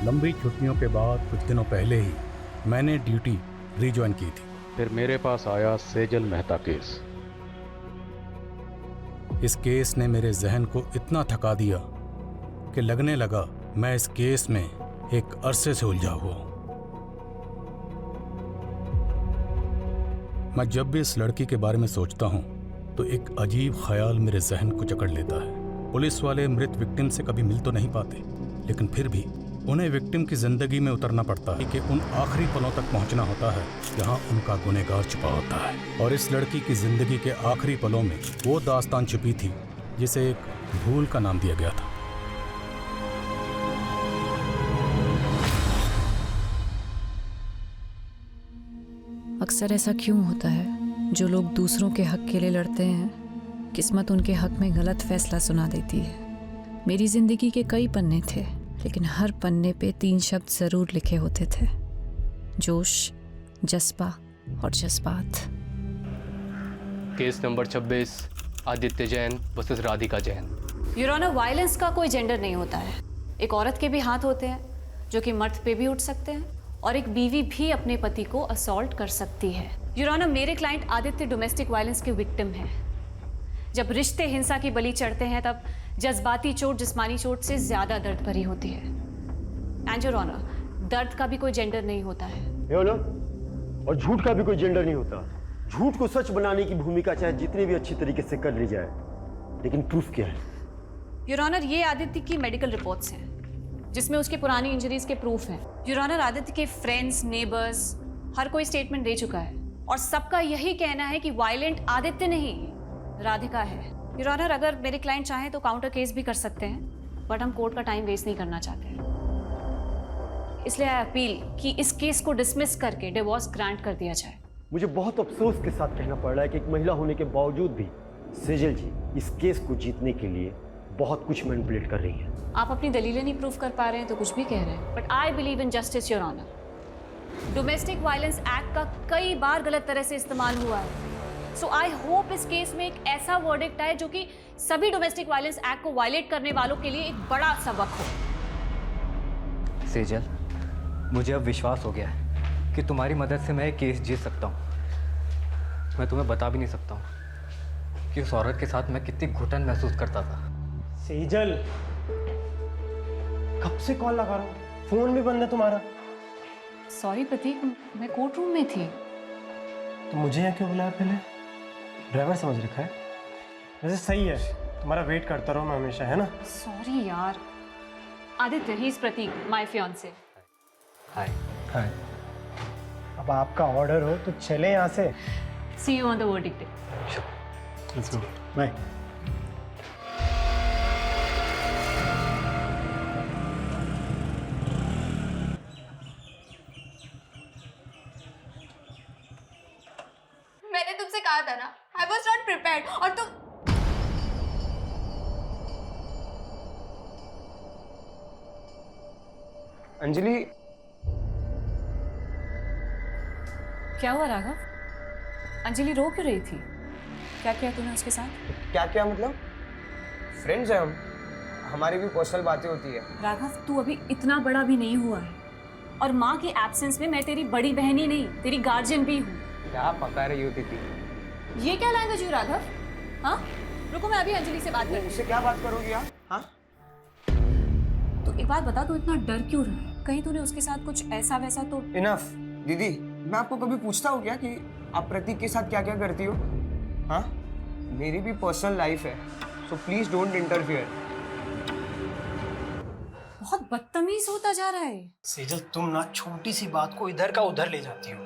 लंबी छुट्टियों के बाद कुछ दिनों पहले ही मैंने ड्यूटी रिज्वाइन की थी। फिर मेरे पास आया सेजल मेहता केस। इस केस ने मेरे जहन को इतना थका दिया कि लगने लगा मैं इस केस में एक अरसे से उलझा हुआ हूं। मैं जब भी इस लड़की के बारे में सोचता हूं तो एक अजीब ख्याल मेरे जहन को जकड़ लेता है। पुलिस वाले मृत विक्टिम से कभी मिल तो नहीं पाते, लेकिन फिर भी उन्हें विक्टिम की जिंदगी में उतरना पड़ता है कि उन आखिरी पलों तक पहुंचना होता है जहां उनका गुनहगार छुपा होता है। और इस लड़की की जिंदगी के आखिरी पलों में वो दास्तान छुपी थी जिसे एक भूल का नाम दिया गया था। अक्सर ऐसा क्यों होता है, जो लोग दूसरों के हक के लिए लड़ते हैं, किस्मत उनके हक में गलत फैसला सुना देती है। मेरी जिंदगी के कई पन्ने थे, लेकिन हर पन्ने पे 3 शब्द जरूर लिखे होते थे: जोश, जज्बा और जज्बात। Case number 26, Aditya Jain versus Radhika Jain. Your honour, violence का कोई जेंडर नहीं होता है। एक औरत के भी हाथ होते हैं जो कि मर्द पे भी उठ सकते हैं, और एक बीवी भी अपने पति को असॉल्ट कर सकती है। योर ऑनर, मेरे क्लाइंट आदित्य डोमेस्टिक वायलेंस के विक्टिम हैं। जब रिश्ते हिंसा की बलि चढ़ते हैं तब जज्बाती चोट जिस्मानी चोट से ज्यादा दर्द भरी होती है। एंड योर ऑनर, दर्द का भी कोई जेंडर नहीं होता है। योर ऑनर, और झूठ का भी कोई जेंडर नहीं होता। झूठ को सच बनाने की भूमिका चाहे जितनी भी अच्छी तरीके से कर ली जाए, लेकिन प्रूफ क्या है? योर ऑनर, ये आदित्य की मेडिकल रिपोर्ट्स हैं जिसमें उसकी पुरानी इंजरीज के प्रूफ हैं। योर ऑनर, आदित्य के फ्रेंड्स, नेबर्स हर कोई स्टेटमेंट दे चुका है और सबका यही कहना है कि वायलेंट आदित्य नहीं, राधिका है। योर ऑनर, अगर मेरे क्लाइंट चाहें तो काउंटर केस भी कर सकते हैं, बट हम कोर्ट का टाइम वेस्ट नहीं करना चाहते, इसलिए आई अपील कि इस केस को डिसमिस करके डिवोर्स ग्रांट कर दिया जाए। मुझे बहुत अफसोस के साथ कहना पड़ रहा है कि एक महिला होने के बावजूद भी सेजल जी इस केस को जीतने के लिए बहुत कुछ मैनिपुलेट कर रही है। आप अपनी दलीलें नहीं प्रूव कर पा रहे हैं तो कुछ भी कह रहे हैं, but I believe in justice your honour. Domestic violence act का कई बार गलत तरह से इस्तेमाल हुआ है, सो आई होप इस केस में एक ऐसा वर्डिक्ट आए जो कि सभी डोमेस्टिक वायलेंस एक्ट को वायलेट करने वालों के लिए एक बड़ा सबक हो। सेजल, मुझे अब विश्वास हो गया है कि तुम्हारी मदद से मैं ये केस जीत सकता हूँ। मैं तुम्हें बता भी नहीं सकता हूँ कि उस औरत के साथ मैं कितनी घुटन महसूस करता था। सेजल, कब से कॉल लगा रहा हूँ, फोन भी बंद है तुम्हारा। सॉरी प्रतीक, मैं कोर्ट रूम में थी। तो मुझे यहाँ क्यों बुलाया? पहले ड्राइवर समझ रखा है। वैसे सही है, तुम्हारा वेट करता रहूँ मैं हमेशा, है ना? सॉरी यार। Aditya, he is Prateek, my fiance. Hi. Hi. अब आपका ऑर्डर हो तो चले यहाँ से। See you on the verdict day. Let's go. Bye. मैंने तुमसे कहा था ना, I was not prepared, और तुम अंजलि। क्या हुआ राघव? अंजलि रो क्यों रही थी? क्या किया तूने उसके साथ? क्या क्या मतलब? फ्रेंड्स हैं हम, हमारी भी पर्सनल बातें होती है। राघव, तू अभी इतना बड़ा भी नहीं हुआ है, और माँ की एब्सेंस में मैं तेरी बड़ी बहन ही नहीं, तेरी गार्जियन भी हूँ। क्या पका रही होती थी? ये क्या लैंग्वेज हुई राघव? हाँ, रुको, मैं अभी अंजलि से बात करती उससे क्या बात करोगी आप? हाँ, तो एक बात बता, तू इतना डर क्यों रहा है? कहीं तूने उसके साथ कुछ ऐसा वैसा तो? इनफ। दीदी, मैं आपको कभी पूछता हूँ क्या कि आप प्रतीक के साथ क्या क्या करती हो? हाँ, मेरी भी पर्सनल लाइफ है, सो प्लीज डोंट इंटरफियर। बहुत बदतमीज होता जा रहा है। सेजल, तुम ना छोटी सी बात को इधर का उधर ले जाती हो।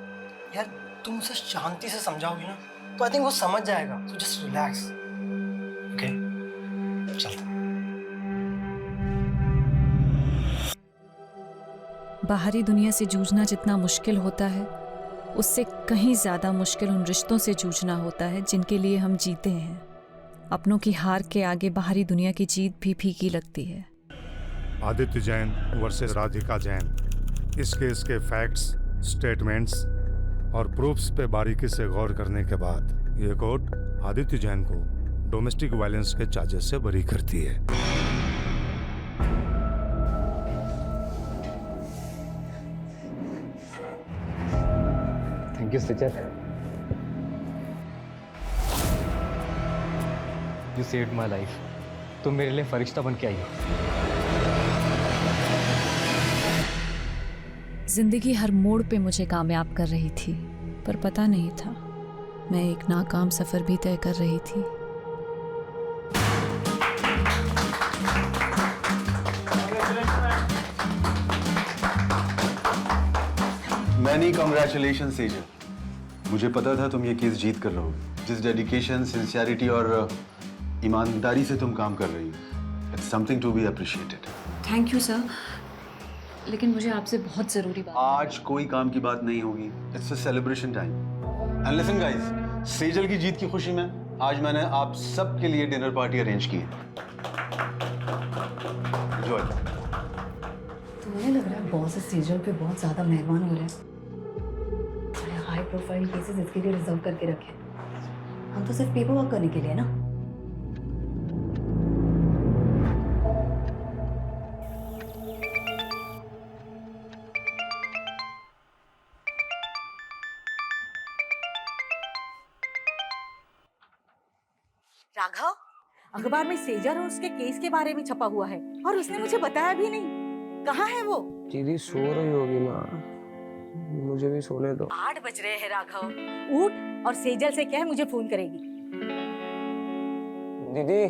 यार, तुम उसे शांति से समझाओगी ना तो आई थिंक वो समझ जाएगा। So just relax, okay? चलते। बाहरी दुनिया से जूझना जितना मुश्किल होता है, उससे कहीं ज़्यादा मुश्किल उन रिश्तों से जूझना होता है जिनके लिए हम जीते हैं। अपनों की हार के आगे बाहरी दुनिया की जीत भी फीकी लगती है। आदित्य जैन वर्सेस राधिका जैन। इस केस के फैक्ट्स, स्टेटमेंट्स और प्रूफ्स पे बारीकी से गौर करने के बाद ये कोर्ट आदित्य जैन को डोमेस्टिक वायलेंस के चार्जेस से बरी करती है। Thank you Sejal. You saved my life. तुम मेरे लिए फरिश्ता बन के आई हो। जिंदगी हर मोड़ पे मुझे कामयाब कर रही थी, पर पता नहीं था मैं एक नाकाम सफर भी तय कर रही थी। Many congratulation Sejal. मुझे पता था तुम ये केस जीत कर रहोगे। जिस डेडिकेशन, सिंसियरिटी और ईमानदारी से तुम काम कर रही हो, it's something to be appreciated. Thank you sir, लेकिन मुझे आपसे बहुत ज़रूरी बात। आज कोई काम की बात नहीं होगी। It's a celebration time. And listen guys, Sejal की जीत की खुशी में आज मैंने आप सब के लिए डिनर पार्टी अरेंज की है। एंजॉय। तुम्हें लग रहा है बॉस सेजल पे बहुत ज़्यादा मेहरबान हो रहे हैं। बड़े हाई प्रोफाइल केसेस इसके लिए रिजर्व करके रखे। हम तो सिर्फ पेपर वर्क करने के लिए ना। राघव, अखबार में सेजल और उसके केस के बारे में छपा हुआ है और उसने मुझे बताया भी नहीं। कहाँ है वो? दीदी सो रही होगी माँ, मुझे भी सोने दो। 8 बज रहे हैं राघव, उठ और सेजल से कह मुझे फोन करेगी। दीदी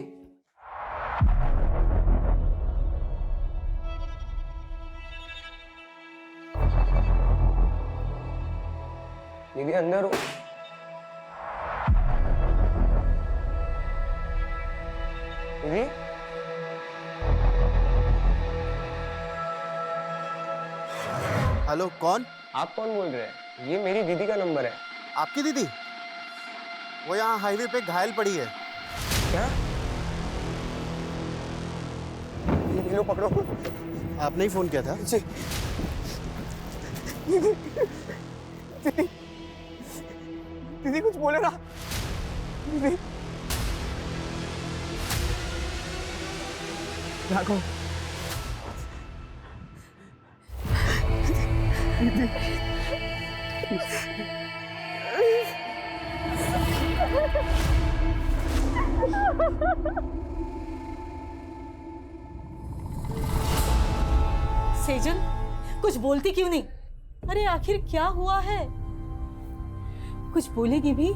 दीदी अंदर हो। दीदी हेलो, कौन? आप कौन बोल रहे हैं? ये मेरी दीदी का नंबर है। आपकी दीदी? वो यहाँ हाईवे पे घायल पड़ी है। क्या? ये लो पकड़ो। आपने ही फोन किया था? जी। दीदी, दीदी, दीदी कुछ बोले ना। दीदी। राघव। सेजल, कुछ बोलती क्यों नहीं? अरे आखिर क्या हुआ है? कुछ बोलेगी भी?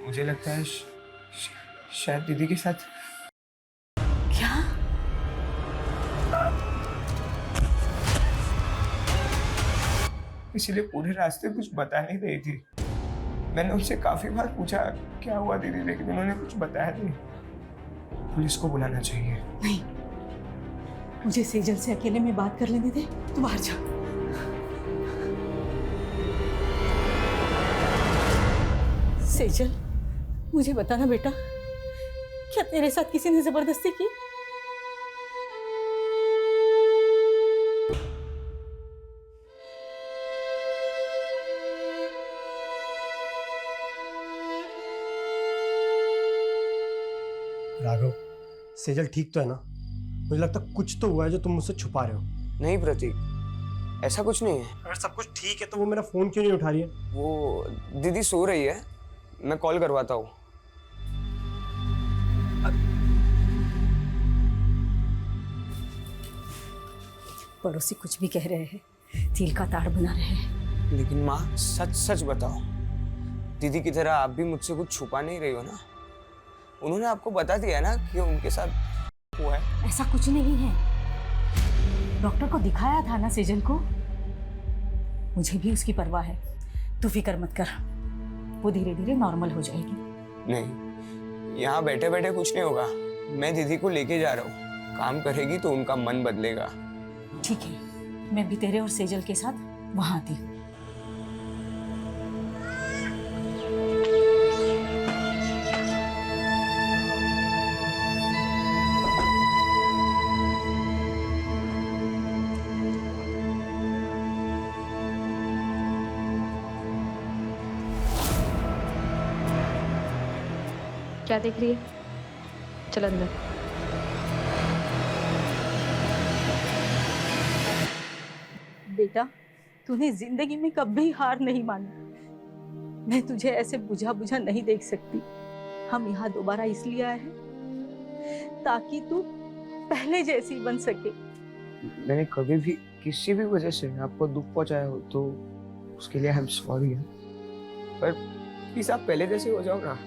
मुझे लगता है शायद दीदी के साथ। क्या? इसलिए पूरे रास्ते कुछ बता नहीं रही थी। मैंने उनसे काफी बार पूछा क्या हुआ दीदी, लेकिन उन्होंने कुछ बताया नहीं। पुलिस को बुलाना चाहिए। नहीं, मुझे सेजल से अकेले में बात कर लेने दे। तू बाहर जा। सेजल, मुझे बताना बेटा, क्या तेरे साथ किसी ने जबरदस्ती की? राघव, सेजल ठीक तो है ना? मुझे लगता है कुछ तो हुआ है जो तुम मुझसे छुपा रहे हो। नहीं प्रतीक, ऐसा कुछ नहीं है। अगर सब कुछ ठीक है तो वो मेरा फोन क्यों नहीं उठा रही है? वो दीदी सो रही है, मैं कॉल करवाता हूँ। पड़ोसी कुछ भी कह रहे हैं, तिल का ताड़ बना रहे हैं। लेकिन माँ सच सच बताओ, दीदी की तरह आप भी मुझसे कुछ छुपा नहीं रही हो ना? उन्होंने आपको बता दिया ना कि उनके साथ हुआ है। ऐसा कुछ नहीं है, डॉक्टर को दिखाया था ना सेजल को। मुझे भी उसकी परवाह है, तू फिक्र मत कर, वो धीरे धीरे नॉर्मल हो जाएगी। नहीं, यहाँ बैठे बैठे कुछ नहीं होगा। मैं दीदी को लेके जा रहा हूँ, काम करेगी तो उनका मन बदलेगा। ठीक है, मैं भी तेरे और सेजल के साथ वहां आती हूँ। क्या देख रही है? चल अंदर। बेटा, तूने जिंदगी में कभी हार नहीं मानी। मैं तुझे ऐसे बुझा बुझा नहीं देख सकती। हम यहाँ दोबारा इसलिए आए हैं ताकि तू पहले जैसी बन सके। मैंने कभी भी किसी भी वजह से आपको दुख पहुंचाया हो तो उसके लिए आई एम सॉरी। पर प्लीज आप पहले जैसे हो जाओ ना।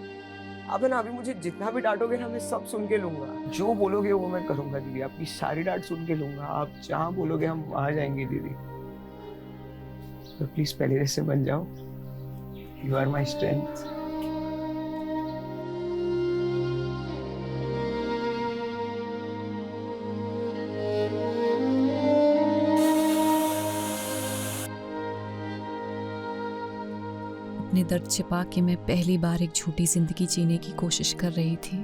आप है ना, अभी मुझे जितना भी डांटोगे ना मैं सब सुन के लूंगा। जो बोलोगे वो मैं करूंगा दीदी। आपकी सारी डांट सुन के लूंगा। आप जहाँ बोलोगे हम वहां जाएंगे दीदी। तो प्लीज पहले जैसे बन जाओ। You are my strength. अपने दर्द छिपा के मैं पहली बार एक झूठी जिंदगी जीने की कोशिश कर रही थी।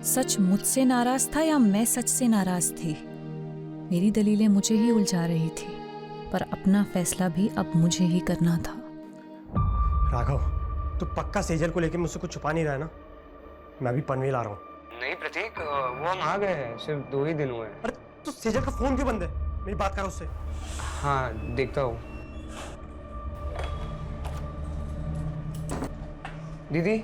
सच मुझसे नाराज था या मैं सच से नाराज थी? मेरी दलीलें मुझे ही उलझा रही थी, पर अपना फैसला भी अब मुझे ही करना था। राघव, तू पक्का सेजल को लेके मुझसे कुछ छुपा नहीं रहा है ना? मैं भी पनवेल आ रहा हूँ। नहीं प्रतीक, वो हम आ गए हैं, सिर्फ 2 ही दिन हुए हैं। अरे तू सेजल का फोन क्यों बंद है? मेरी बात कर उससे। हाँ देखता हूँ। दीदी,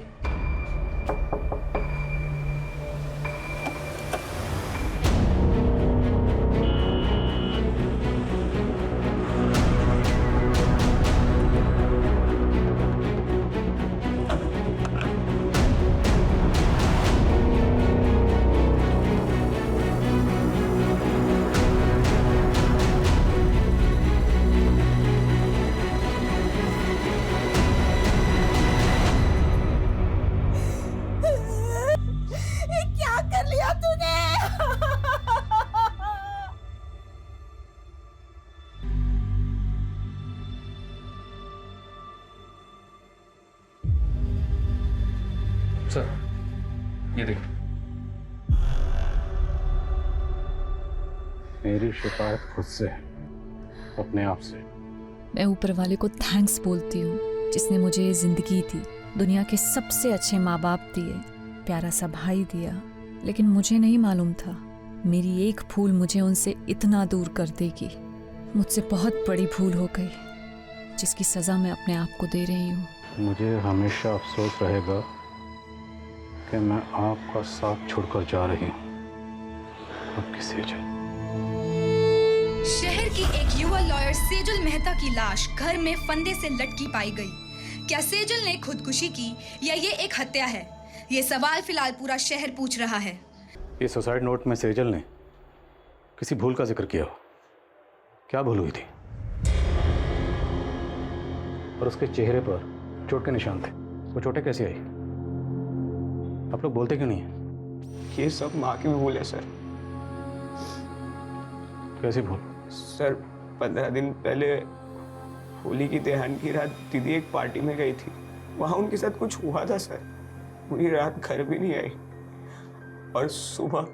क्या कर लिया तूने? सर, ये देखो, मेरी शिकायत खुद से है, अपने आप से। मैं ऊपर वाले को थैंक्स बोलती हूँ जिसने मुझे ये जिंदगी दी, दुनिया के सबसे अच्छे माँ बाप दिए, प्यारा सा भाई दिया। लेकिन मुझे नहीं मालूम था मेरी एक भूल मुझे उनसे इतना दूर कर देगी। मुझसे बहुत बड़ी भूल हो गई जिसकी सज़ा मैं अपने आप को दे रही हूँ। मुझे हमेशा अफसोस रहेगा कि मैं आपका साथ छोड़कर जा रही हूँ। आपकी सेजल। शहर की एक युवा लॉयर सेजल मेहता की लाश घर में फंदे से लटकी पाई गई। क्या सेजल ने खुदकुशी की या ये एक हत्या है? ये सवाल फिलहाल पूरा शहर पूछ रहा है। ये सुसाइड नोट में सेजल ने किसी भूल का जिक्र किया हो। क्या भूल हुई थी? और उसके चेहरे पर चोट के निशान थे। वो चोटें कैसे आई? आप लोग बोलते क्यों नहीं है? ये सब माँ की भूल है सर। कैसी भूल? सर 15 दिन पहले होली की त्योहार की रात दीदी एक पार्टी में गई थी। वहाँ उनके साथ कुछ हुआ था सर। पूरी रात घर भी नहीं आई और सुबह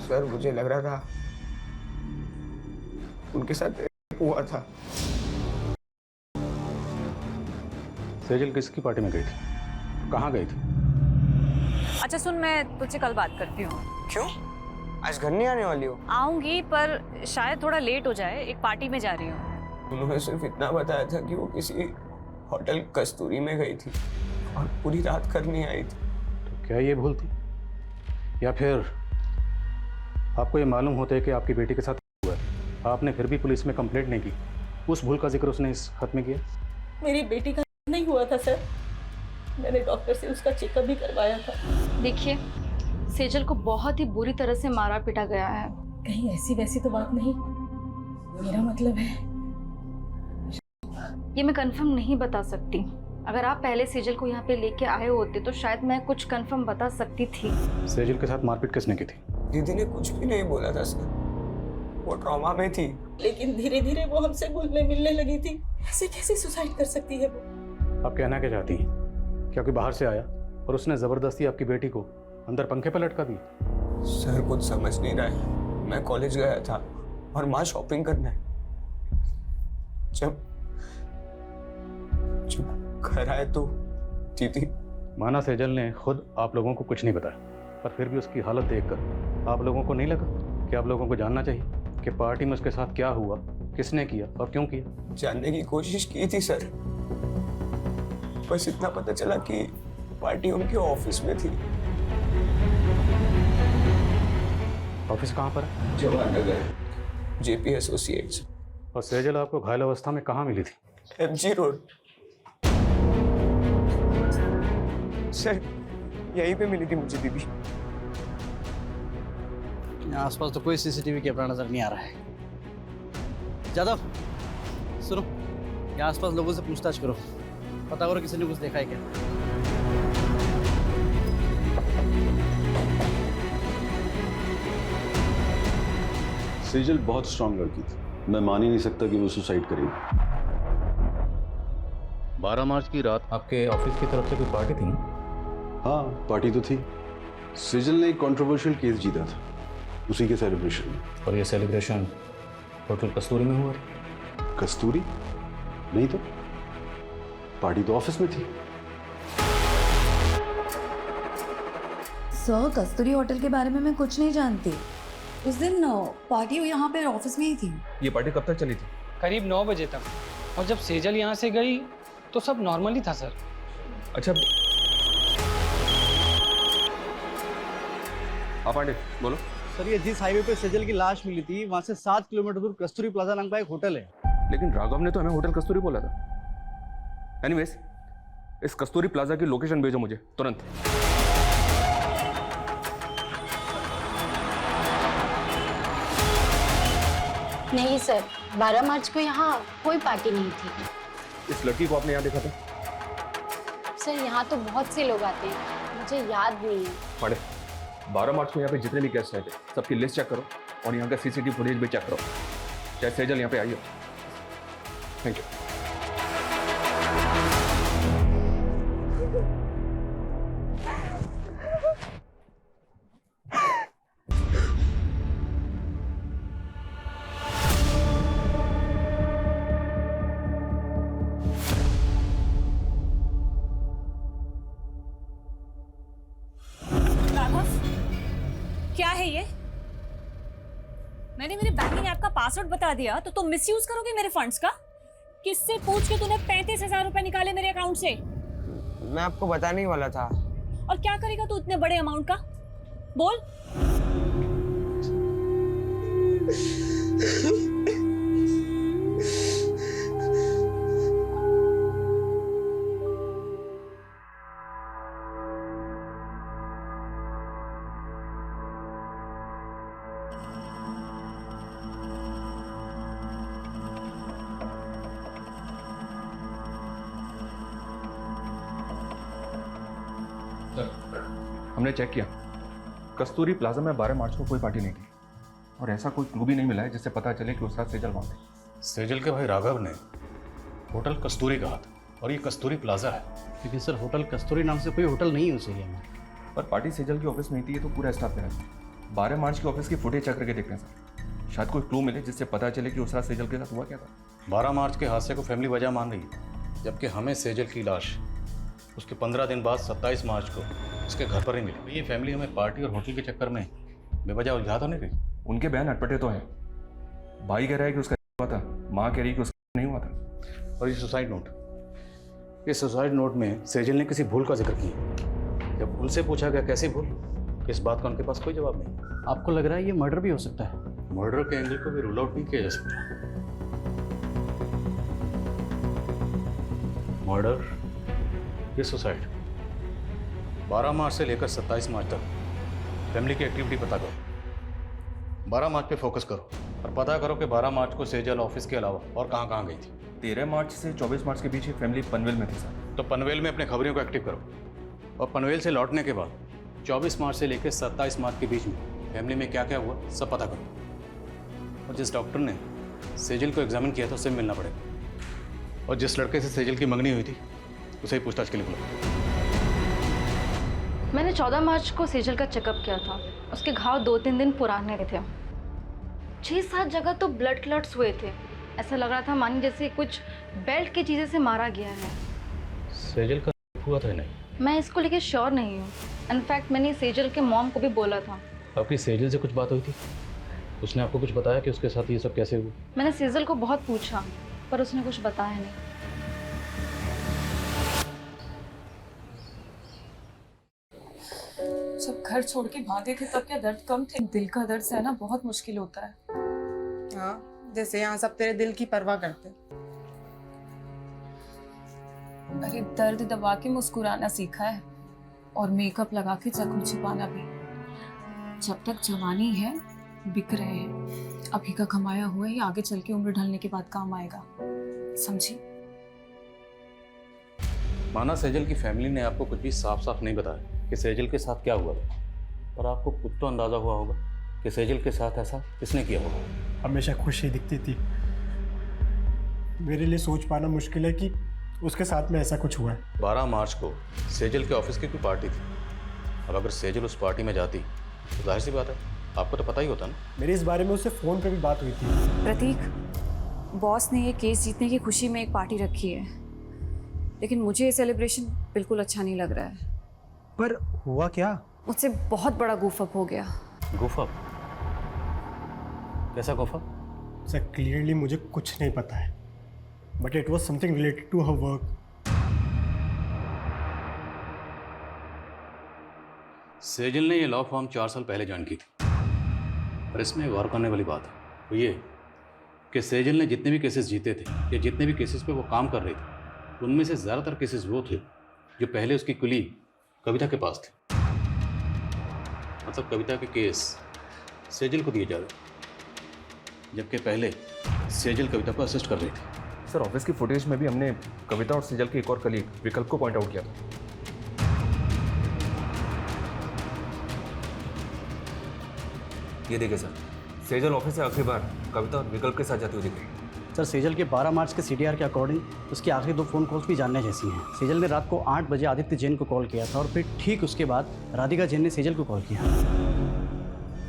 सर मुझे लग रहा था उनके साथ हुआ था। सेजल किसकी पार्टी में गई थी? कहाँ गई थी? अच्छा सुन, मैं तुझसे कल बात करती हूँ। क्यों? आज घर नहीं आने वाली हो? आऊंगी पर शायद थोड़ा लेट हो जाए, एक पार्टी में जा रही हूँ। उन्होंने सिर्फ इतना बताया था कि वो किसी होटल कस्तूरी में गई थी और पूरी रात घर नहीं आई थी। तो क्या ये भूल थी? या फिर आपको ये मालूम होता है कि आपकी बेटी के साथ हुआ है, आपने फिर भी पुलिस में कंप्लेंट नहीं की? उस भूल का जिक्र उसने इस खत में किया? मेरी बेटी का नहीं हुआ था सर। मैंने डॉक्टर से उसका चेकअप भी करवाया था। देखिए, सेजल को बहुत ही बुरी तरह से मारा पीटा गया है। कहीं ऐसी वैसी तो बात नहीं? मेरा मतलब है ये मैं कंफर्म नहीं बता सकती। अगर आप पहले सेजल को यहाँ पे लेके आए होते तो शायद मैं कुछ कंफर्म बता सकती थी। सेजल के साथ मारपीट किसने की थी? दीदी ने कुछ भी नहीं बोला था सर। वो ट्रॉमा में थी। लेकिन धीरे धीरे वो हमसे घुलने मिलने लगी थी। ऐसे कैसे सुसाइड कर सकती है वो? आप कहना क्या चाहती हैं? क्या कोई बाहर से आया और उसने जबरदस्ती आपकी बेटी को अंदर पंखे पर लटका दी? सर कुछ समझ नहीं रहा है। मैं कॉलेज गया था और माँ शॉपिंग करने। जब घर आए तो दीदी। माना सेजल ने खुद आप लोगों को कुछ नहीं बताया, पर फिर भी उसकी हालत देखकर आप लोगों को नहीं लगा कि आप लोगों को जानना चाहिए? कि पार्टी में उसके साथ क्या हुआ, किसने किया और क्यों किया? जानने की कोशिश की थी सर, बस इतना पता चला कि पार्टी उनके ऑफिस में थी। ऑफिस कहाँ पर है? Jawahar Nagar, JP associates. और सेजल आपको घायल अवस्था में कहाँ मिली थी? एमजी रोड सर, यहीं पे मिली थी मुझे बीबी। आसपास तो कोई सीसीटीवी कैमरा नजर नहीं आ रहा है। जादव सुनो, यहाँ आसपास लोगों से पूछताछ करो, पता करो किसी ने कुछ देखा है क्या। सेजल बहुत स्ट्रांग लड़की थी, मैं मान ही नहीं सकता कि वो सुसाइड करेगी। 12 मार्च की रात आपके ऑफिस की तरफ से कोई पार्टी थी ना? हाँ, पार्टी तो थी। सेजल ने एक कंट्रोवर्शियल केस जीता था, उसी के सेलिब्रेशन में। और ये सेलिब्रेशन होटल कस्तूरी में हुआ? कस्तूरी नहीं तो, पार्टी तो ऑफिस में थी। सर, कस्तूरी होटल के बारे में मैं कुछ नहीं जानती। उस दिन पार्टी यहाँ पे ऑफिस में ही थी। ये पार्टी कब तक चली थी? करीब 9 बजे तक, और जब सेजल यहाँ से गई तो सब नॉर्मली था सर। अच्छा, हाँ पांडे बोलो। सर, ये जिस हाईवे पे सेजल की लाश मिली थी, वहाँ से 7 किलोमीटर दूर कस्तूरी प्लाजा नाम का एक होटल है। लेकिन राघव ने तो हमें होटल कस्तूरी बोला था। एनीवेज, इस कस्तूरी प्लाजा की लोकेशन भेजो मुझे तुरंत। नहीं सर, 12 मार्च को यहाँ कोई पार्टी नहीं थी। इस लड़की को आपने यहाँ देखा था? सर, यहाँ तो बहुत से लोग आते हैं, मुझे याद नहीं है। पांडे, 12 मार्च को यहाँ पे जितने भी गेस्ट आए थे सबकी लिस्ट चेक करो और यहाँ का सीसीटीवी फुटेज भी चेक करो, चाहे सेजल यहाँ पे आई हो। Thank you. क्या है ये? मैंने मेरे बैंकिंग ऐप का पासवर्ड बता दिया तो तुम मिसयूज करोगे मेरे फंड्स का? किससे पूछ के तूने 35,000 रुपए निकाले मेरे अकाउंट से? मैं आपको बताने ही वाला था। और क्या करेगा तू इतने बड़े अमाउंट का? बोल। हमने चेक किया, कस्तूरी प्लाजा में 12 मार्च को कोई पार्टी नहीं थी और ऐसा कोई क्लू भी नहीं मिला है जिससे पता चले कि उस रात सेजल वहाँ थी। सेजल के भाई राघव ने होटल कस्तूरी कहा था और ये कस्तूरी प्लाजा है। लेकिन सर, होटल कस्तूरी नाम से कोई होटल नहीं है उस एरिया में। पर पार्टी सेजल की ऑफिस में थी, ये तो पूरा स्टाफ में है। 12 मार्च की ऑफिस की फुटेज चेक करके देखते हैं सर, शायद कोई क्लू मिले जिससे पता चले कि उस रात सेजल के साथ हुआ क्या था। 12 मार्च के हादसे को फैमिली वजह मान रही है, जबकि हमें सेजल की लाश उसके 15 दिन बाद 27 मार्च को उसके घर पर ही मिली। ये फैमिली हमें पार्टी और होटल के चक्कर में बेवजह उलझा तो नहीं रही? उनके बयान अटपटे तो हैं। भाई कह रहा है कि उसका हुआ था, माँ कह रही है कि उसका नहीं हुआ था। और ये सुसाइड नोट, इस सुसाइड नोट में सेजल ने किसी भूल का जिक्र किया। जब भूल से पूछा गया कैसी भूल, इस बात का उनके पास कोई जवाब नहीं। आपको लग रहा है ये मर्डर भी हो सकता है? मर्डर के एंगल को भी रूल आउट नहीं किया जा सकता। मर्डर, ये सुसाइड। 12 मार्च से लेकर 27 मार्च तक फैमिली की एक्टिविटी पता करो। 12 मार्च पे फोकस करो और पता करो कि 12 मार्च को सेजल ऑफिस के अलावा और कहाँ कहाँ गई थी। 13 मार्च से 24 मार्च के बीच ये फैमिली पनवेल में थी सर। तो पनवेल में अपने खबरियों को एक्टिव करो और पनवेल से लौटने के बाद 24 मार्च से लेकर 27 मार्च के बीच में फैमिली में क्या क्या हुआ सब पता करो। और जिस डॉक्टर ने सेजल को एग्जामिन किया था उससे मिलना पड़ेगा, और जिस लड़के से सेजल की मंगनी हुई थी उसे ही पूछताछ के लिए बुलाओ। मैंने 14 मार्च को सेजल का चेकअप किया था, उसके घाव 2-3 दिन पुराने थे। 6-7 जगह तो ब्लड क्लॉट्स हुए थे, ऐसा लग रहा था मानी जैसे कुछ बेल्ट की चीज़ें से मारा गया है। सेजल का हुआ था नहीं? मैं इसको लेके श्योर नहीं हूँ। इनफैक्ट मैंने सेजल के मॉम को भी बोला था। आपकी सेजल से कुछ बात हुई थी? उसने आपको कुछ बताया कि उसके साथ ये सब कैसे हुआ? मैंने सेजल को बहुत पूछा पर उसने कुछ बताया नहीं। जब घर छोड़ के भागे थे तब क्या दर्द कम थे? दिल का दर्द सहना बहुत मुश्किल होता है। हाँ, जैसे यहाँ सब तेरे दिल की परवाह करते। अरे दर्द दबा के मुस्कुराना सीखा है और मेकअप लगा के जख्म छुपाना भी। जब तक जवानी है बिक रहे हैं, अभी का कमाया हुआ ही आगे चल के उम्र ढलने के बाद काम आएगा, समझी? माना सेजल की फैमिली ने आपको कुछ भी साफ साफ नहीं बताया कि सेजल के साथ क्या हुआ था, पर आपको कुछ तो अंदाजा हुआ होगा कि सेजल के साथ ऐसा किसने किया होगा। हमेशा खुशी दिखती थी, मेरे लिए सोच पाना मुश्किल है कि उसके साथ में ऐसा कुछ हुआ है। 12 मार्च को सेजल के ऑफिस की कोई पार्टी थी। अब अगर सेजल उस पार्टी में जाती तो जाहिर सी बात है आपको तो पता ही होता ना। मेरी इस बारे में उससे फ़ोन पे भी बात हुई थी। प्रतीक, बॉस ने ये केस जीतने की खुशी में एक पार्टी रखी है, लेकिन मुझे ये सेलिब्रेशन बिल्कुल अच्छा नहीं लग रहा है। पर हुआ क्या? मुझसे बहुत बड़ा गूफअप हो गया। गूफअप? कैसा गूफअप? सर क्लियरली मुझे कुछ नहीं पता है, but it was something related to her work. Sejal ने ये लॉ फॉर्म 4 साल पहले ज्वाइन की थी, और इसमें गौर करने वाली बात है वो ये कि सेजल ने जितने भी केसेस जीते थे या जितने भी केसेस पे वो काम कर रही थी, उनमें से ज़्यादातर केसेस वो थे जो पहले उसकी कुलीग कविता के पास थे। मतलब कविता के केस सेजल को दिए जा रहे, जबकि पहले सेजल कविता को असिस्ट कर रही थी। सर ऑफिस की फुटेज में भी हमने कविता और सेजल के एक और कलीग विकल्प को पॉइंट आउट किया था। ये देखिए सर, सेजल ऑफिस से आखिरी बार कविता और विकल्प के साथ जाती हुई दिख रही है। सर सेजल के 12 मार्च के सीडीआर के अकॉर्डिंग उसकी आखिरी 2 फ़ोन कॉल्स भी जानने जैसी हैं। सेजल ने रात को 8 बजे आदित्य जैन को कॉल किया था और फिर ठीक उसके बाद राधिका जैन ने सेजल को कॉल किया।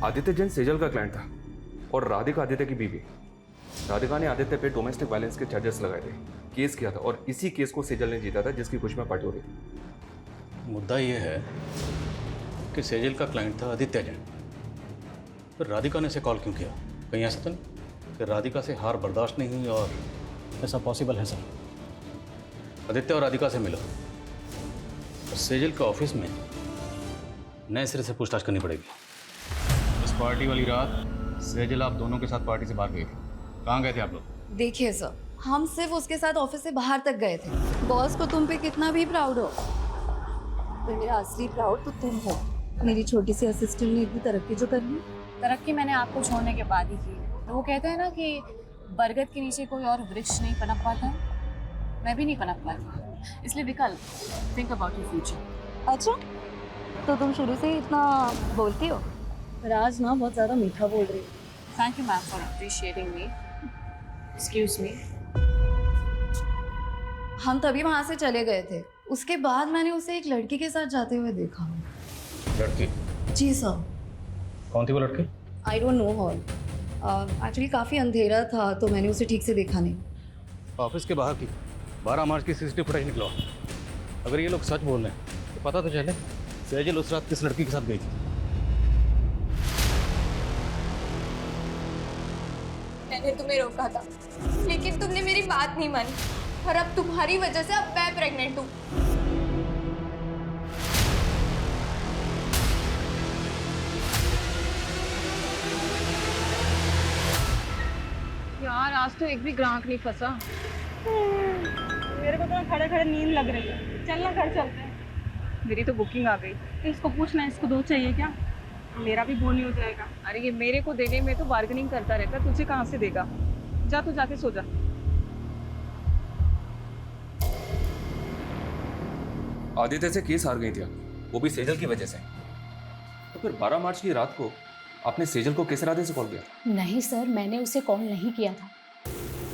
आदित्य जैन सेजल का क्लाइंट था और राधिका आदित्य की बीवी। राधिका ने आदित्य पे डोमेस्टिक वायलेंस के चार्जेस लगाए थे, केस किया था और इसी केस को सेजल ने जीता था, जिसकी खुशी में पार्टी हो रही थी। मुद्दा ये है कि सेजल का क्लाइंट था आदित्य जैन, फिर राधिका ने इसे कॉल क्यों किया? कहीं ऐसा तो नहीं कि राधिका से हार बर्दाश्त नहीं हुई? और ऐसा पॉसिबल है सर। आदित्य और राधिका से मिला और सेजल के ऑफिस में नए सिरे से पूछताछ करनी पड़ेगी। इस पार्टी वाली रात सेजल आप दोनों के साथ पार्टी से बाहर गए थे, कहाँ गए थे आप लोग? देखिए सर, हम सिर्फ उसके साथ ऑफिस से बाहर तक गए थे। बॉस को तुम पे कितना भी प्राउड हो, पर मेरा असली प्राउड तो तुम हो। मेरी छोटी सी असिस्टेंट ने इतनी तरक्की जो करनी। तरक्की मैंने आपको छोड़ने के बाद ही की। तो वो कहते हैं ना कि बरगद के नीचे कोई और वृक्ष नहीं पनप पाता, मैं भी नहीं पनप पाती। इसलिए विकल्प, थिंक अबाउट योर फ्यूचर। अच्छा, तो तुम शुरू से ही इतना बोलती हो? राज ना बहुत ज़्यादा मीठा बोल रही है। Thank you ma'am for appreciating me. Excuse me. हम तभी वहाँ से चले गए थे। उसके बाद मैंने उसे एक लड़की के साथ जाते हुए देखा। लड़की? जी सर। कौन थी वो लड़की? I don't know her. Actually काफ़ी अंधेरा था तो मैंने उसे ठीक से देखा नहीं। ऑफिस के बाहर की 12 मार्च की सीसीटीवी फुटेज निकलवा। अगर ये लोग सच बोल रहे हैं तो पता तो चले सेजल उस रात किस लड़की के साथ गई थी। मैंने तुम्हें रोका था, लेकिन तुमने मेरी बात नहीं मानी और अब तुम्हारी वजह से अब मैं प्रेग्नेंट हूँ। यार आज तो एक भी ग्राहक नहीं फंसा। मेरे को तो खड़े खड़े नींद लग रही है। चल ना घर चलते हैं। मेरी तो बुकिंग आ गई। इसको पूछना इसको 2 चाहिए क्या? मेरा भी बोल नहीं हो जाएगा। अरे ये मेरे को देने में तो बार्गेनिंग करता रहता, तुझे कहाँ से देगा? जा तू जाके सो जा। आदित्य से केस हार गई थी, वो भी सेजल की वजह से। तो फिर 12 मार्च की रात को आपने सेजल को किस इरादे से कॉल किया? नहीं सर, मैंने उसे कॉल नहीं किया था।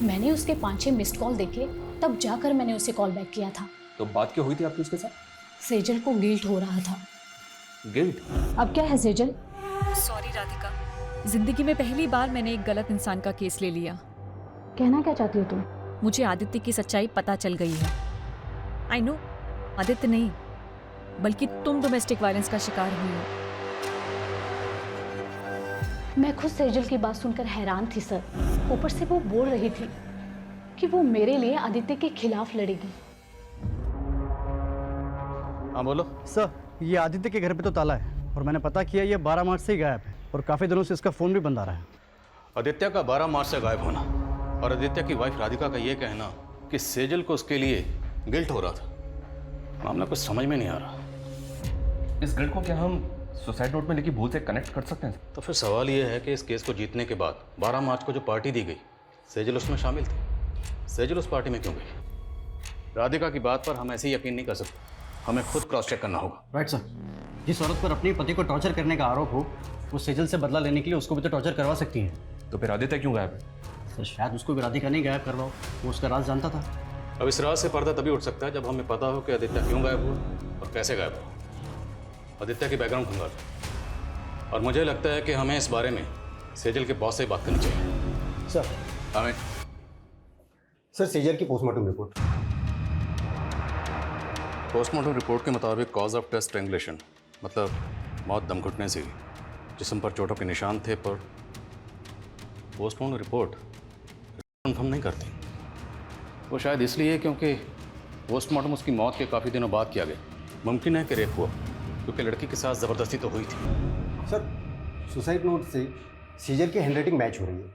मैंने उसके 5-6 मिस्ड कॉल देखे, तब जाकर मैंने उसे कॉल बैक किया था। तो बात क्या हुई थी आपकी उसके साथ? सेजल को गिल्ट हो रहा था। गिल्ट? अब क्या है सेजल? सॉरी राधिका, जिंदगी में पहली बार मैंने एक गलत इंसान का केस ले लिया। कहना क्या चाहती हो तुम? मुझे आदित्य की सच्चाई पता चल गई है। आई नो, आदित्य नहीं बल्कि तुम डोमेस्टिक वायलेंस का शिकार हुई हो। मैं खुद सेजल की बात सुनकर हैरान थी सर। ऊपर से वो बोल रही थी कि वो मेरे लिए आदित्य के खिलाफ लड़ेगी। हाँ बोलो। सर, ये आदित्य के घर पे तो ताला है और मैंने पता किया ये 12 मार्च से ही गायब है और काफ़ी दिनों से इसका फ़ोन भी बंद आ रहा है। आदित्य का 12 मार्च से गायब होना और आदित्य की वाइफ राधिका का ये कहना कि सेजल को उसके लिए गिल्ट हो रहा था, मामला कुछ समझ में नहीं आ रहा। इस गिल्ट को क्या हम सुसाइड नोट में लिखी भूल से कनेक्ट कर सकते हैं? तो फिर सवाल ये है कि इस केस को जीतने के बाद 12 मार्च को जो पार्टी दी गई, सेजल उसमें शामिल थी। सेजल उस पार्टी में क्यों गई? राधिका की बात पर हम ऐसे ही यकीन नहीं कर सकते, हमें खुद क्रॉस चेक करना होगा। Right sir. जिस औरत पर अपने पति को टॉर्चर करने का आरोप हो, वो सेजल से बदला लेने के लिए उसको भी तो टॉर्चर करवा सकती है। तो फिर आदित्य क्यों गायब है? सर, शायद उसको भी राधिका नहीं गायब करवाओ, वो उसका राज जानता था। अब इस राज से पर्दा तभी उठ सकता है जब हमें पता हो कि आदित्य क्यों गायब हुआ और कैसे गायब हुआ। आदित्य की बैकग्राउंड खंगाल, और मुझे लगता है कि हमें इस बारे में सेजल के बॉस से बात करनी चाहिए। सर। हमें सर, सेजल की पोस्टमार्टम रिपोर्ट। पोस्टमार्टम रिपोर्ट के मुताबिक कॉज ऑफ डेथ स्ट्रैंगुलेशन, मतलब मौत दम घुटने से हुई। जिस्म पर चोटों के निशान थे, पर पोस्टमार्टम रिपोर्ट कंफर्म नहीं करती। वो शायद इसलिए क्योंकि पोस्टमार्टम उसकी मौत के काफ़ी दिनों बाद किया गया। मुमकिन है कि रेप हुआ, क्योंकि लड़की के साथ ज़बरदस्ती तो हुई थी। सर, सुसाइड नोट से सेजल की हैंडराइटिंग मैच हो रही है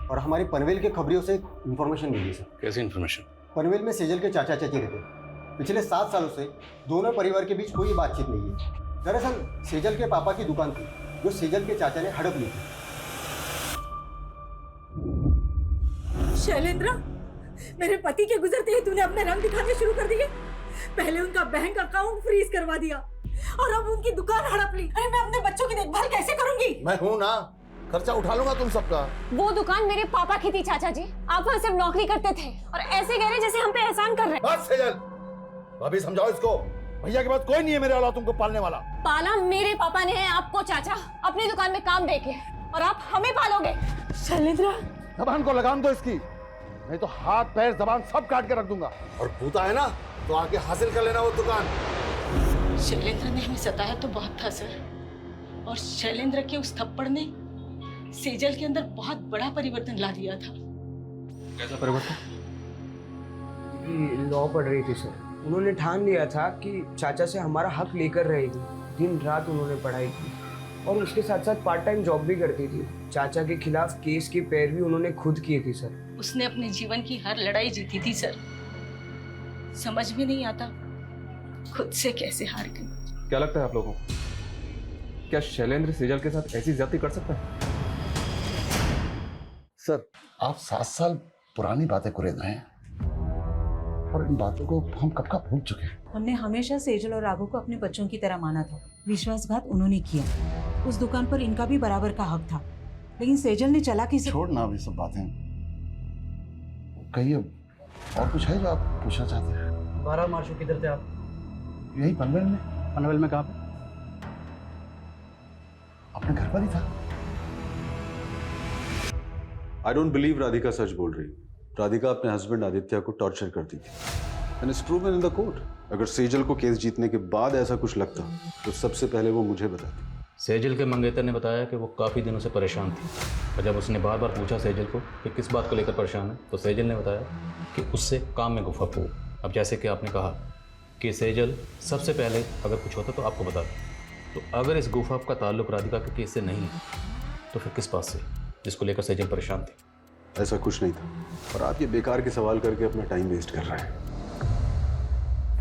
और हमारी पनवेल के खबरियों से इंफॉर्मेशन मिली है सर। कैसी इंफॉर्मेशन? पनवेल में सेजल के चाचा चाची रहते हैं। पिछले 7 सालों से दोनों परिवार के बीच कोई बातचीत नहीं है। दरअसल सेजल के पापा की दुकान थी जो सेजल के चाचा ने हड़प ली थी। शैलेंद्र, मेरे पति के गुजरते ही तूने अपने रंग दिखाने शुरू कर दिए। पहले उनका बैंक अकाउंट फ्रीज करवा दिया और अब उनकी दुकान हड़प ली। अरे मैं अपने बच्चों की देखभाल कैसे करूंगी? मैं हूं ना, खर्चा उठा लूंगा तुम सबका। वो दुकान मेरे पापा की थी चाचा जी, आप वहाँ सिर्फ नौकरी करते थे और ऐसे कह रहे जैसे हम पे एहसान कर रहे हैं। बस सेजल, भाभी समझाओ इसको। भैया के बाद कोई नहीं है मेरे औलाद तुमको पालने वाला। पाला मेरे पापा ने है आपको चाचा, अपनी दुकान में काम देके, और आप हमें पालोगे। शैलेंद्र, जबान को लगाम दो इसकी, नहीं तो हाथ पैर जबान सब काट के रख दूंगा। और पूता है ना तो आके हासिल कर लेना वो दुकान। शैलेंद्र ने हमें सताया तो बहुत था सर, और शैलेंद्र के उस थप्पड़ ने सेजल के अंदर बहुत बड़ा परिवर्तन ला दिया था। कैसा परिवर्तन? लॉ पढ़ रही थी सर। उन्होंने ठान लिया था कि चाचा से हमारा हक लेकर रहेगी। दिन रात उन्होंने पढ़ाई की और उसके साथ साथ पार्ट टाइम जॉब भी करती थी। चाचा के खिलाफ केस की पैरवी उन्होंने खुद की थी सर। उसने अपने जीवन की हर लड़ाई जीती थी सर। समझ में नहीं आता खुद से कैसे हार गई। क्या लगता है आप लोगों को, क्या शैलेंद्र सेजल के साथ ऐसी ज्यादती कर सकता है? सर, आप 7 साल पुरानी बातें कुरेद रहे हैं और इन बातों को हम कब का भूल चुके हैं। हमने हमेशा सेजल और राघव को अपने बच्चों की तरह माना था। विश्वासघात उन्होंने किया। उस दुकान पर इनका भी बराबर का हक था, लेकिन सेजल ने चालाकी से। छोड़ना अभी सब बातें, कहिए और कुछ है जो आप पूछना चाहते हैं? 12 मार्च को किधर थे आप? यही पनवेल में। पनवेल में कहाँ पे? अपने घर पर ही था। आई डोंट बिलीव राधिका सच बोल रही। राधिका अपने हस्बैंड आदित्य को टॉर्चर करती थी and it's proven in the court. अगर सेजल को केस जीतने के बाद ऐसा कुछ लगता तो सबसे पहले वो मुझे बताती। सेजल के मंगेतर ने बताया कि वो काफ़ी दिनों से परेशान थी, और जब उसने बार बार पूछा सेजल को कि किस बात को लेकर परेशान है, तो सेजल ने बताया कि उससे काम में गुफ्तगू हो। अब जैसे कि आपने कहा कि सेजल सबसे पहले अगर कुछ होता तो आपको बता दें, तो अगर इस गुफ्तगू का ताल्लुक राधिका के केस से नहीं है तो फिर किस बात से, जिसको लेकर सेजल परेशान थी? ऐसा कुछ नहीं था, और आप ये बेकार के सवाल करके अपना टाइम वेस्ट कर रहे हैं।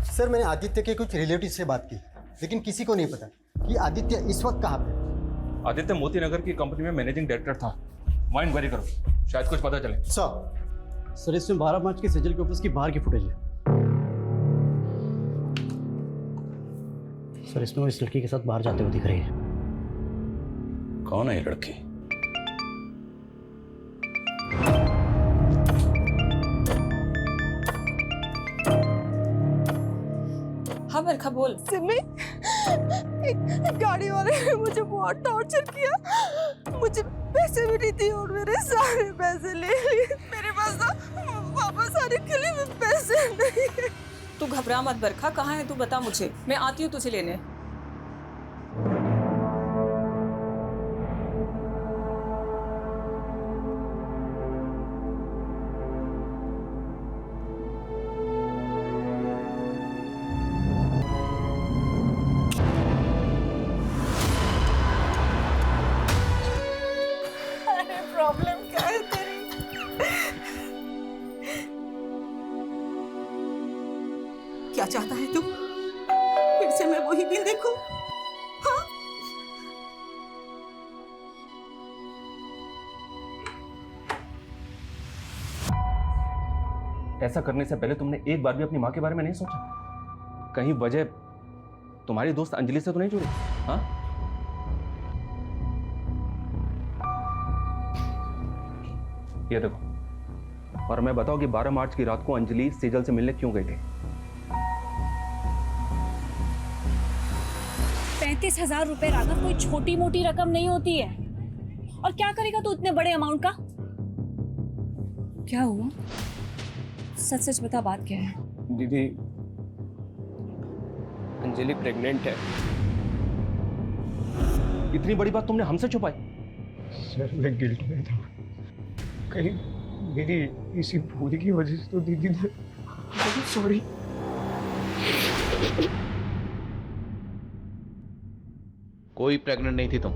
सर, मैंने आदित्य के कुछ रिलेटिव से बात की, लेकिन किसी को नहीं पता कि आदित्य इस वक्त कहाँ पे। आदित्य मोती नगर की कंपनी में मैनेजिंग डायरेक्टर था। वहाँ इंक्वायरी करो, शायद कुछ पता चले। सर, इसमें 12 मार्च की सेजल के ऑफिस की बाहर की फुटेज है। सर, इसमें वो इस लड़की के साथ बाहर जाते हुए दिख रही है। कौन है ये लड़की? हाँ बरखा बोल। सिमी, एक गाड़ी वाले ने मुझे बहुत टॉर्चर किया। मुझे पैसे भी नहीं दिए और मेरे सारे पैसे ले लिए। मेरे पास तो वापस आने के लिए भी पैसे नहीं है। तू घबरा मत बरखा, कहाँ है तू बता मुझे, मैं आती हूँ तुझे लेने। क्या चाहता है तू? फिर से मैं वही दिन देखूं? हाँ? ऐसा करने से पहले तुमने एक बार भी अपनी माँ के बारे में नहीं सोचा? कहीं वजह तुम्हारी दोस्त अंजलि से तो नहीं जुड़ी? हाँ? ये देखो, और मैं बताऊं कि 12 मार्च की रात को अंजलि सेजल से मिलने क्यों गई थी? 35,000 रुपए राघव कोई छोटी मोटी रकम नहीं होती है। और क्या करेगा तू इतने बड़े अमाउंट का? क्या हुआ? सच सच बता, बात क्या है? दीदी, अंजलि प्रेग्नेंट है। इतनी बड़ी बात तुमने हमसे छुपाई? सर, मैं गिल्ट में था। कहीं मेरी इसी भूल की वजह से तो दीदी ने, सॉरी। कोई प्रेग्नेंट नहीं थी तुम,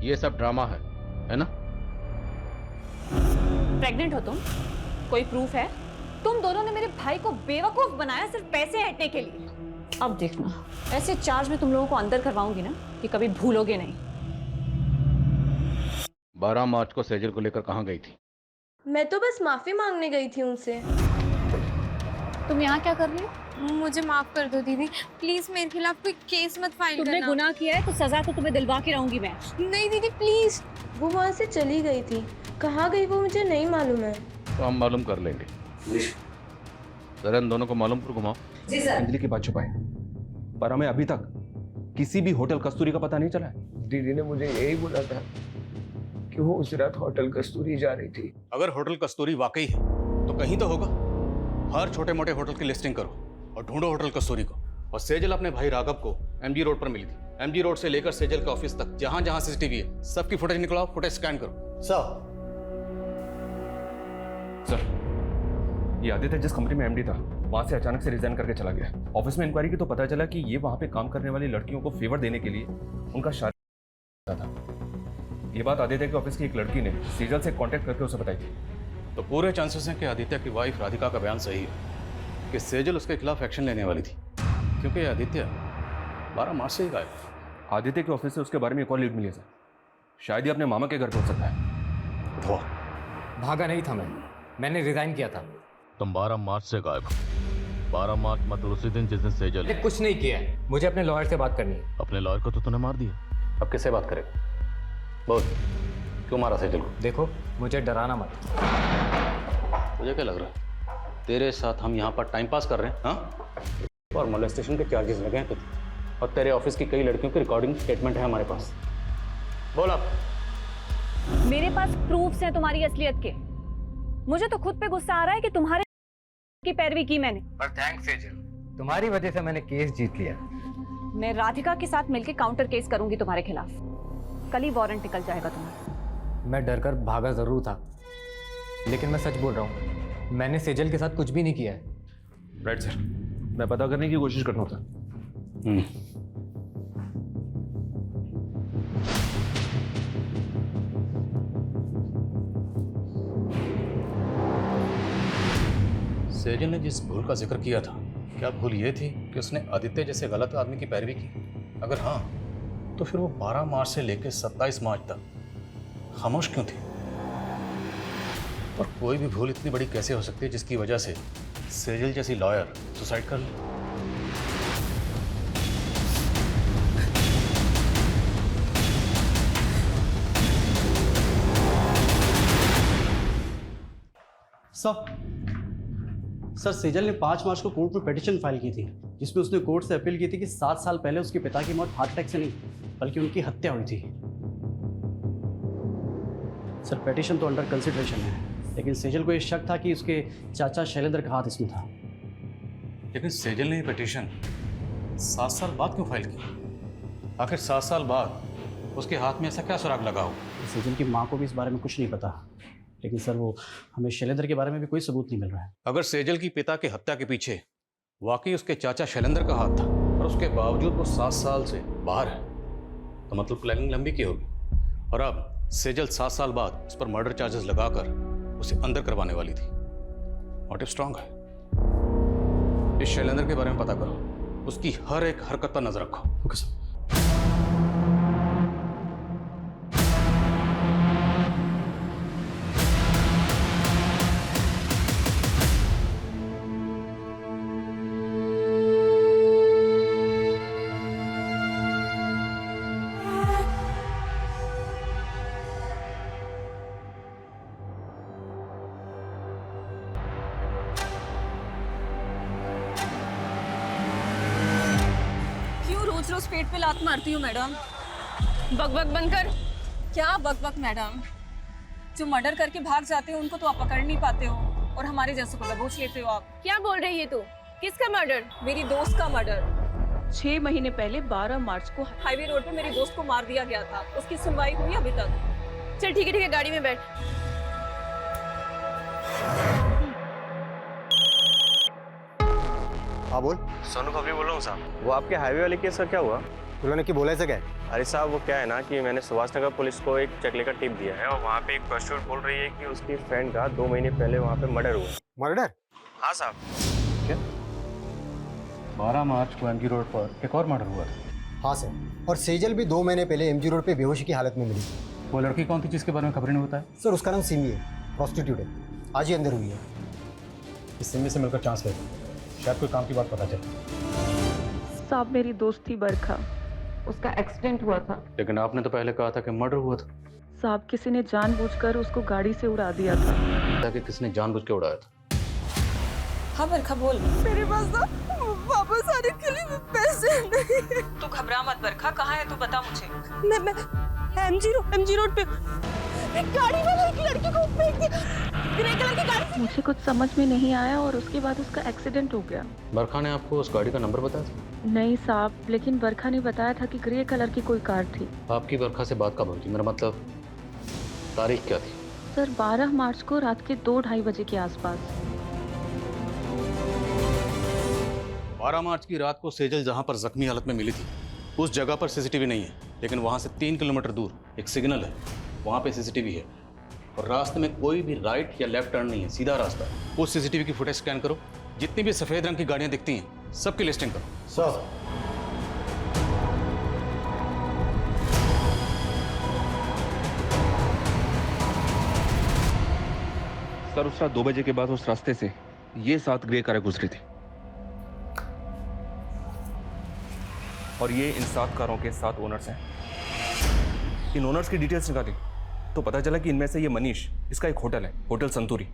ये सब ड्रामा है ना? प्रेग्नेंट हो तुम? कोई प्रूफ है? तुम दोनों ने मेरे भाई को बेवकूफ बनाया सिर्फ पैसे हटने के लिए। अब देखना, ऐसे चार्ज में तुम लोगों को अंदर करवाऊंगी ना कि कभी भूलोगे नहीं। 12 मार्च को सेजल को लेकर कहाँ गई थी? मैं तो बस माफी मांगने गई थी उनसे। तुम यहाँ क्या कर रही हो? मुझे माफ कर दो दीदी, प्लीज मेरे खिलाफ कोई केस मत फाइल करना। तुमने गुनाह किया है तो सजा तो तुम्हें दिलवा के रहूंगी मैं। नहीं दीदी प्लीज। वो वहाँ से चली गई थी, कहाँ गई वो मुझे नहीं मालूम है। तो हम मालूम कर लेंगे। जरा इन दोनों को मालूम पर घुमाओ। जी सर। अंजलि की बात छुपाए, पर हमें अभी तक किसी भी होटल कस्तूरी का पता नहीं चला है। दीदी ने मुझे यही बोला था कि वो उस रात होटल कस्तूरी जा रही थी। अगर होटल कस्तूरी वाकई है तो कहीं तो होगा। हर छोटे मोटे होटल की लिस्टिंग करो और ढूंढो होटल कस्तूरी को। और सेजल अपने भाई राघव को एमजी रोड पर मिली थी। एमजी रोड से लेकर सेजल के ऑफिस तक जहां जहां सीसीटीवी है सबकी फुटेज निकलाओ, फुटेज स्कैन करो। सर, ये आदित्य जिस कंपनी में एमडी था वहां से अचानक से रिजाइन करके चला गया। ऑफिस में इंक्वायरी की तो पता चला कि ये वहां पे काम करने वाली लड़कियों को फेवर देने के लिए उनका शादी था। ये बात आदित्य के ऑफिस की एक लड़की ने सेजल से कांटेक्ट करके उसे बताई थी। तो पूरे चांसेस हैं कि आदित्य की वाइफ राधिका का बयान सही है कि सेजल उसके खिलाफ एक्शन लेने वाली थी, क्योंकि आदित्य 12 मार्च से ही गायब। आदित्य के ऑफिस से उसके बारे में एक और लीड मिली है सर। शायद ही अपने मामा के घर पहुंच सकता है। भागा नहीं था मैंने रिजाइन किया था। तुम 12 मार्च से गायब हो। 12 मार्च मतलब उसी दिन जिस दिन सेजल मैंने कुछ नहीं किया है। मुझे अपने लॉयर से बात करनी है। अपने लॉयर को तो तूने मार दिया। अब किससे बात करेगा? बोल, क्यों मारा सेजल को? देखो, मुझे डराना मत। मुझे क्या लग रहा है तेरे साथ हम यहाँ पर टाइम पास कर रहे हैं? हाँ, और मोलेस्टेशन के चार्जेस लगे हैं तुझे, और तेरे ऑफिस की कई लड़कियों की रिकॉर्डिंग स्टेटमेंट है हमारे पास। बोल अब। मेरे पास प्रूफ्स हैं तुम्हारी असलियत के। मुझे तो खुद पे गुस्सा आ रहा है कि तुम्हारे की पैरवी की मैंने। पर थैंक्स सेजल, तुम्हारी वजह से मैंने केस जीत लिया। मैं राधिका के साथ मिलकर काउंटर केस करूंगी तुम्हारे खिलाफ। कल ही वारंट निकल जाएगा तुम्हारा। मैं डरकर भागा जरूर था, लेकिन मैं सच बोल रहा हूँ, मैंने सेजल के साथ कुछ भी नहीं किया है। राइट सर, मैं पता करने की कोशिश करता हूँ। सेजल ने जिस भूल का जिक्र किया था, क्या भूल ये थी कि उसने आदित्य जैसे गलत आदमी की पैरवी की? अगर हाँ, तो फिर वो 12 मार्च से लेकर 27 मार्च तक खामोश क्यों थी? और कोई भी भूल इतनी बड़ी कैसे हो सकती है जिसकी वजह से सेजल जैसी लॉयर सुसाइड कर ले? सर, सेजल ने 5 मार्च को कोर्ट में पिटीशन फाइल की थी, जिसमें उसने कोर्ट से अपील की थी कि 7 साल पहले उसके पिता की मौत हार्ट अटैक से नहीं बल्कि उनकी हत्या हुई थी। सर, पिटीशन तो अंडर कंसिडरेशन है, लेकिन सेजल को ये शक था कि उसके चाचा शैलेंद्र का हाथ इसमें था। लेकिन सेजल ने ये पिटीशन 7 साल बाद क्यों फाइल की? आखिर 7 साल बाद उसके हाथ में ऐसा क्या सुराग लगा हो? सेजल की माँ को भी इस बारे में कुछ नहीं पता, लेकिन सर वो हमें शैलेंद्र के बारे में भी कोई सबूत नहीं मिल रहा है। अगर सेजल की पिता की हत्या के पीछे वाकई उसके चाचा शैलेंद्र का हाथ था और उसके बावजूद वो 7 साल से बाहर है, तो मतलब प्लानिंग लंबी की होगी। और अब सेजल 7 साल बाद उस पर मर्डर चार्जेस लगाकर उसे अंदर करवाने वाली थी। मोटिव स्ट्रांग है। इस शैलेंद्र के बारे में पता करो, उसकी हर एक हरकत पर नजर रखो। Okay sir. रोज पेट पे लात मारती हूँ मैडम। बकबक बंद कर। क्या बकबक मैडम? जो मर्डर करके भाग जाते हो उनको तो आप पकड़ नहीं पाते हो और हमारे जैसे को दबोच लेते हो आप। क्या बोल रही है तू? किसका मर्डर? मेरी दोस्त का मर्डर। 6 महीने पहले 12 मार्च को हाईवे रोड पे मेरी दोस्त को मार दिया गया था। उसकी सुनवाई हुई अभी तक? चल ठीक है गाड़ी में बैठ। हाँ बोल। सोनू खबरी बोल रहा हूँ साहब। वो आपके हाईवे वाले केस का क्या हुआ? उन्होंने की बोला है क्या? अरे साहब वो क्या है ना कि मैंने सुभाष नगर पुलिस को एक चकले का टिप दिया है और वहाँ पे एक प्रोस्टिट्यूट बोल रही है कि उसकी फ्रेंड का 2 महीने पहले वहाँ पे मर्डर हुआ। मर्डर? हाँ साहब। क्या 12 मार्च को एमजी रोड पर एक और मर्डर हुआ? हाँ सर, और सेजल भी 2 महीने पहले एमजी रोड पे बेहोशी की हालत में मिली। वो लड़की कौन थी जिसके बारे में खबर नहीं होता है? सर उसका नाम सिमी है, प्रोस्टिट्यूट है, आज ही अंदर हुई है। इस सिमी से मिलकर चांस ले, शायद कोई काम की बात पता चले। साहब मेरी दोस्त थी बरखा, उसका एक्सीडेंट हुआ था। लेकिन आपने तो पहले कहा था कि मर्डर हुआ था। साहब किसी ने जानबूझकर उसको गाड़ी से उड़ा दिया था। ताकि किसने जानबूझ के उड़ाया था? हाँ बरखा बोल। मेरे पास तो वापस आने के लिए पैसे नहीं। तू घबरा मत बरखा, कहाँ है तू बता मुझे। मैं एमजी रोड पे गाड़ी वाला एक लड़की को फेंक दिया, ग्रे कलर की गाड़ी। मुझे कुछ समझ में नहीं आया और उसके बाद उसका एक्सीडेंट हो गया। बरखा ने आपको उस गाड़ी का नंबर बताया था? नहीं साहब, लेकिन बरखा ने बताया था कि ग्रे कलर की कोई कार थी। आपकी बरखा से बात कब हुई थी? मेरा मतलब तारीख क्या थी? सर 12 मार्च को रात के 2-2:30 बजे के आसपास। 12 मार्च की रात को सेजल जहां पर जख्मी हालत में मिली थी उस जगह पर सीसीटीवी नहीं है, लेकिन वहां से 3 किलोमीटर दूर एक सिग्नल है, वहां पे सीसीटीवी है। और रास्ते में कोई भी राइट या लेफ्ट टर्न नहीं है, सीधा रास्ता है। उस सीसीटीवी की फुटेज स्कैन करो, जितनी भी सफेद रंग की गाड़ियां दिखती हैं सबकी लिस्टिंग करो। सर सर उस रात 2 बजे के बाद उस रास्ते से ये 7 ग्रे कारें गुजरी थी और ये इन 7 कारों के 7 ओनर्स हैं। इन ओनर्स की डिटेल्स निकाली तो पता चला कि इनमें से ये मनीष, इसका एक होटल है, होटल संतूरी।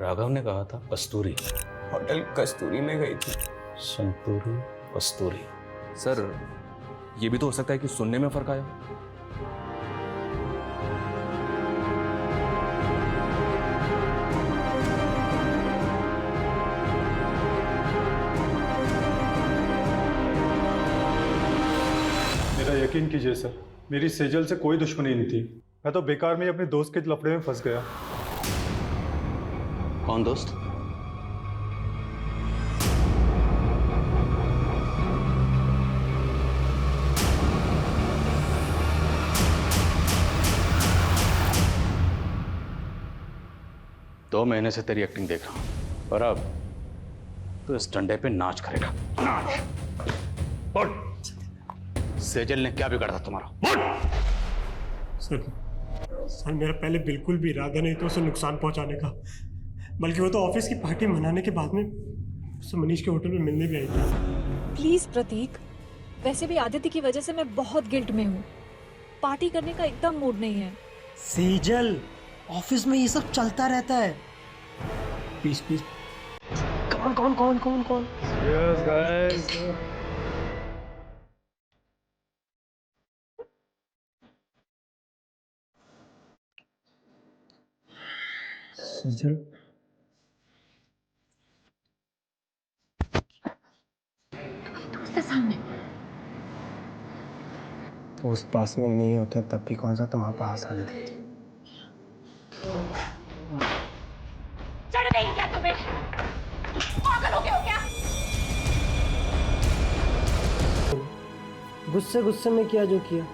राघव ने कहा था कस्तूरी। होटल कस्तूरी में गई थी। संतूरी कस्तूरी। सर ये भी तो हो सकता है कि सुनने में फर्क आया। मेरा यकीन कीजिए सर, मेरी सेजल से कोई दुश्मनी नहीं थी। मैं तो बेकार में ही अपने दोस्त के लफड़े में फंस गया। कौन दोस्त? दो महीने से तेरी एक्टिंग देख रहा हूं और अब तो इस डंडे पे नाच करेगा। नाच। बोल, सेजल ने क्या बिगाड़ा था तुम्हारा? सर मेरा पहले बिल्कुल भी इरादा नहीं था उसे नुकसान पहुंचाने का, बल्कि वो तो ऑफिस की पार्टी मनाने के बाद में उससे मनीष के होटल में मिलने भी आई थी। प्लीज प्रतीक, वैसे भी आदित्य की वजह से मैं बहुत गिल्ट में हूँ। पार्टी करने का एकदम मूड नहीं है। सेजल, ऑफिस में ये सब चलता रहता है। Please please. कौन कौन कौन कौन कौन? Cheers, guys. सेजल, सामने उस पास में नहीं होते तब भी कौन सा तुम्हारे पास आ जाते। चढ़ नहीं क्या तुम्हें? पागल हो गए हो क्या? गुस्से गुस्से में किया जो किया,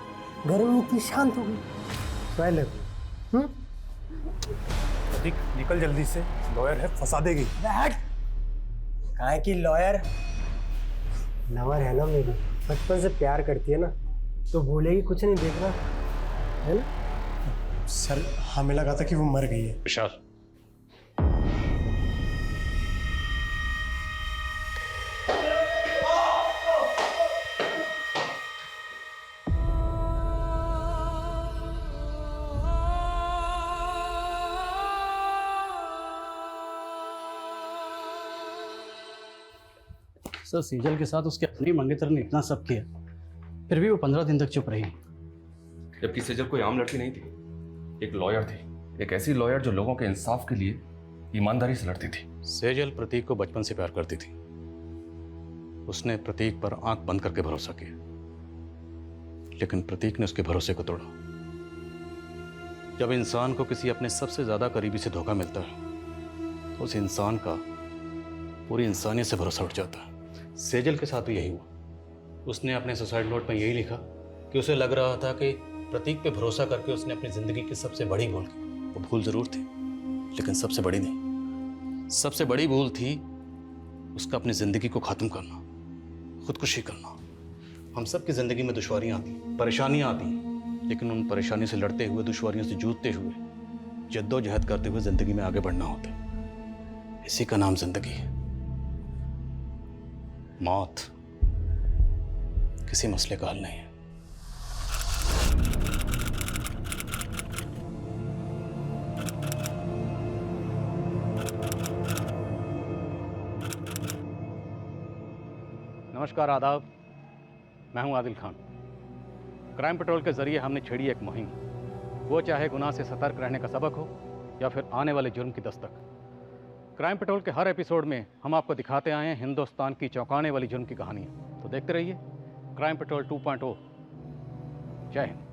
घर में इतनी शांत हो गई। साइलेंट। निकल जल्दी से, लॉयर है, फंसा देगी। काहे की लॉयर लवर है ना मेरी, बचपन से प्यार करती है ना, तो बोलेगी कुछ नहीं देखना, है ना? सर हमें लगा था कि वो मर गई है। विशाल, सर सेजल के साथ उसके अपने मंगेतर ने इतना सब किया, फिर भी वो 15 दिन तक चुप रही। जबकि सेजल कोई आम लड़की नहीं थी, एक लॉयर थी, एक ऐसी लॉयर जो लोगों के इंसाफ के लिए ईमानदारी से लड़ती थी। सेजल प्रतीक को बचपन से प्यार करती थी। उसने प्रतीक पर आंख बंद करके भरोसा किया, लेकिन प्रतीक ने उसके भरोसे को तोड़ा। जब इंसान को किसी अपने सबसे ज्यादा करीबी से धोखा मिलता है तो उस इंसान का पूरी इंसानियत से भरोसा उठ जाता है। सेजल के साथ भी यही हुआ। उसने अपने सुसाइड नोट में यही लिखा कि उसे लग रहा था कि प्रतीक पे भरोसा करके उसने अपनी जिंदगी की सबसे बड़ी भूल की। वो भूल जरूर थी, लेकिन सबसे बड़ी नहीं। सबसे बड़ी भूल थी उसका अपनी जिंदगी को खत्म करना, खुदकुशी करना। हम सब की जिंदगी में दुश्वारियां आती, परेशानियां आती, लेकिन उन परेशानियों से लड़ते हुए, दुश्वारियों से जूझते हुए, जद्दोजहद करते हुए जिंदगी में आगे बढ़ना होता है। इसी का नाम जिंदगी है। मौत किसी मसले का हल नहीं है। नमस्कार, आदाब। मैं हूं आदिल खान। क्राइम पेट्रोल के जरिए हमने छेड़ी एक मुहिम, वो चाहे गुनाह से सतर्क रहने का सबक हो या फिर आने वाले जुर्म की दस्तक। क्राइम पेट्रोल के हर एपिसोड में हम आपको दिखाते आए हैं हिंदुस्तान की चौंकाने वाली जुर्म की कहानियां। तो देखते रहिए क्राइम पेट्रोल 2.0। जय हिंद।